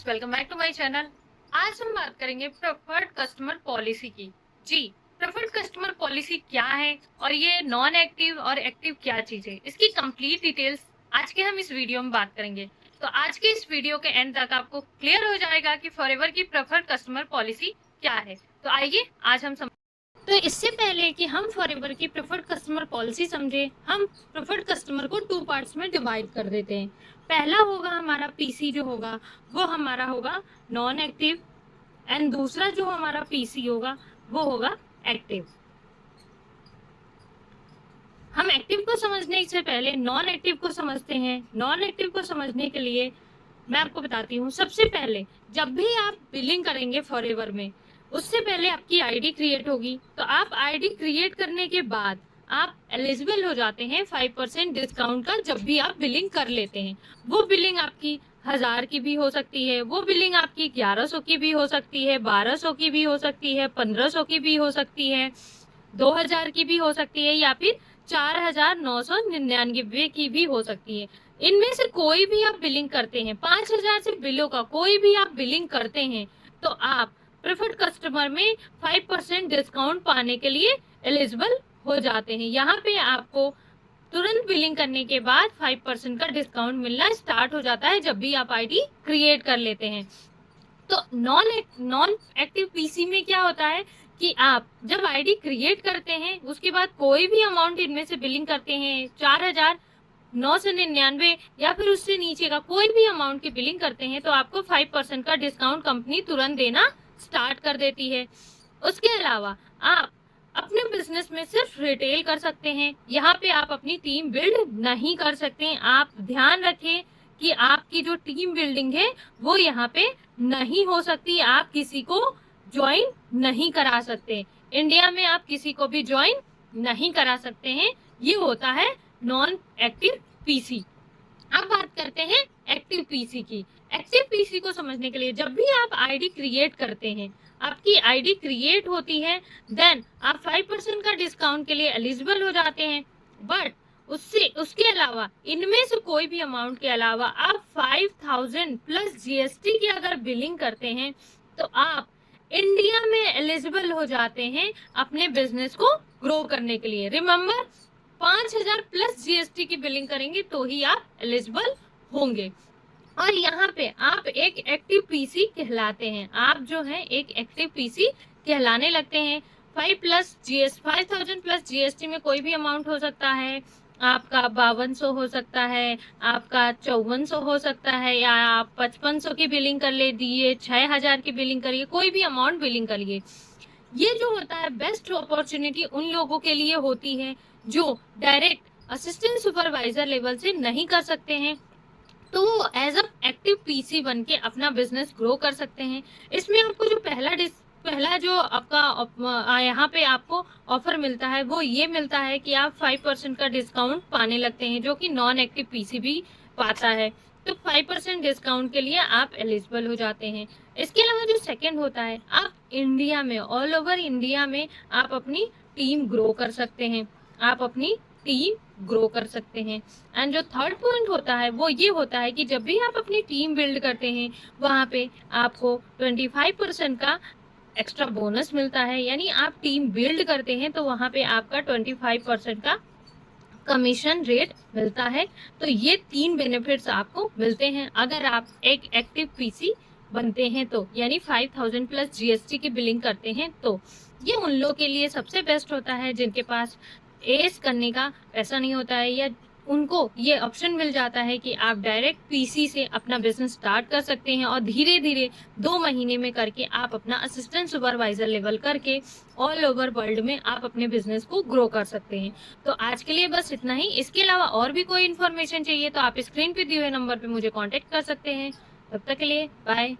Viewers, welcome back to my channel. आज हम बात करेंगे प्रेफर्ड कस्टमर पॉलिसी की। जी, प्रेफर्ड कस्टमर पॉलिसी क्या है और ये नॉन एक्टिव और एक्टिव क्या चीज है, इसकी कंप्लीट डिटेल्स आज के हम इस वीडियो में बात करेंगे। तो आज के इस वीडियो के एंड तक आपको क्लियर हो जाएगा कि फॉरएवर की प्रेफर्ड कस्टमर पॉलिसी क्या है। तो आइए आज हम तो इससे पहले कि हम फॉरएवर की प्रेफर्ड कस्टमर पॉलिसी समझे, हम प्रेफर्ड कस्टमर को टू पार्ट्स में डिवाइड कर देते हैं। पहला होगा हमारा पीसी जो होगा वो हमारा होगा नॉन एक्टिव, एंड दूसरा जो हमारा पीसी होगा वो होगा एक्टिव। हम एक्टिव को समझने से पहले नॉन एक्टिव को समझते हैं। नॉन एक्टिव को समझने के लिए मैं आपको बताती हूँ। सबसे पहले जब भी आप बिलिंग करेंगे फॉरएवर में, उससे पहले आपकी आईडी क्रिएट होगी। तो आप आईडी क्रिएट करने के बाद आप एलिजिबल हो जाते हैं 5% डिस्काउंट का। जब भी आप बिलिंग कर लेते हैं, वो बिलिंग आपकी 1000 की भी हो सकती है, वो बिलिंग आपकी 1100 की भी हो सकती है, 1200 की भी हो सकती है, 1500 की भी हो सकती है, 2000 की भी हो सकती है, या फिर 4999 की भी हो सकती है। इनमें से कोई भी आप बिलिंग करते हैं, 5000 से बिलो का कोई भी आप बिलिंग करते हैं, तो आप प्रेफर्ड कस्टमर में 5% डिस्काउंट पाने के लिए एलिजिबल हो जाते हैं। यहाँ पे आपको तुरंत बिलिंग करने के बाद 5% का डिस्काउंट मिलना स्टार्ट हो जाता है जब भी आप आईडी क्रिएट कर लेते हैं। तो नॉन एक्टिव पीसी में क्या होता है कि आप जब आईडी क्रिएट करते हैं उसके बाद कोई भी अमाउंट इनमें से बिलिंग करते हैं, 4999 या फिर उससे नीचे का कोई भी अमाउंट की बिलिंग करते हैं, तो आपको 5% का डिस्काउंट कंपनी तुरंत देना स्टार्ट कर देती है। उसके अलावा आप अपने बिजनेस में सिर्फ रिटेल कर सकते हैं। यहाँ पे आप अपनी टीम बिल्ड नहीं कर सकते। आप ध्यान रखें कि आपकी जो टीम बिल्डिंग है वो यहाँ पे नहीं हो सकती। आप किसी को ज्वाइन नहीं करा सकते। इंडिया में आप किसी को भी ज्वाइन नहीं करा सकते हैं। ये होता है नॉन एक्टिव पीसी। अब बात करते हैं एक्टिव पीसी की। एक्टिव पीसी को समझने के लिए जब भी आप आईडी क्रिएट करते हैं, आपकी आईडी क्रिएट होती है, देन आप 5% का डिस्काउंट के लिए एलिजिबल हो जाते हैं। बट उसके अलावा इनमें से कोई भी अमाउंट के अलावा आप 5000 प्लस जीएसटी की अगर बिलिंग करते हैं तो आप इंडिया में एलिजिबल हो जाते हैं अपने बिजनेस को ग्रो करने के लिए। रिमेम्बर, 5000 प्लस जीएसटी की बिलिंग करेंगे तो ही आप एलिजिबल होंगे। और यहाँ पे आप एक एक्टिव पीसी कहलाते हैं। आप जो है एक एक्टिव पीसी कहलाने लगते हैं। 5000 प्लस जीएसटी में कोई भी अमाउंट हो सकता है। आपका 5200 हो सकता है, आपका 5400 हो सकता है, या आप 5500 की बिलिंग कर ले दिए, 6000 की बिलिंग करिए, कोई भी अमाउंट बिलिंग करिए। ये जो होता है बेस्ट अपॉर्चुनिटी उन लोगों के लिए होती है जो डायरेक्ट असिस्टेंट सुपरवाइजर लेवल से नहीं कर सकते हैं, तो वो एज अ एक्टिव पीसी बन के अपना बिजनेस ग्रो कर सकते हैं। इसमें आपको जो पहला जो आपका यहाँ पे आपको ऑफर मिलता है वो ये मिलता है कि आप 5% का डिस्काउंट पाने लगते हैं, जो कि नॉन एक्टिव पीसी भी पाता है। तो 5% डिस्काउंट के लिए आप एलिजिबल हो जाते हैं। इसके अलावा जो सेकंड होता है, आप इंडिया में, ऑल ओवर इंडिया में आप अपनी टीम ग्रो कर सकते हैं। आप अपनी टीम ग्रो कर सकते हैं। एंड जो थर्ड पॉइंट होता है वो ये होता है कि जब भी आप अपनी टीम बिल्ड करते हैं वहाँ पे आपको 25% का एक्स्ट्रा बोनस मिलता है। यानी आप टीम बिल्ड करते हैं तो वहाँ पे आपका 25% का कमीशन रेट मिलता है। तो ये 3 बेनिफिट्स आपको मिलते हैं अगर आप एक एक्टिव पीसी बनते हैं तो, यानी 5000 प्लस जीएसटी की बिलिंग करते हैं तो। ये उन लोगों के लिए सबसे बेस्ट होता है जिनके पास एस करने का पैसा नहीं होता है, या उनको ये ऑप्शन मिल जाता है कि आप डायरेक्ट पीसी से अपना बिजनेस स्टार्ट कर सकते हैं और धीरे धीरे 2 महीने में करके आप अपना असिस्टेंट सुपरवाइजर लेवल करके ऑल ओवर वर्ल्ड में आप अपने बिजनेस को ग्रो कर सकते हैं। तो आज के लिए बस इतना ही। इसके अलावा और भी कोई इन्फॉर्मेशन चाहिए तो आप स्क्रीन पे दिए हुए नंबर पे मुझे कॉन्टेक्ट कर सकते हैं। तब तक के लिए बाय।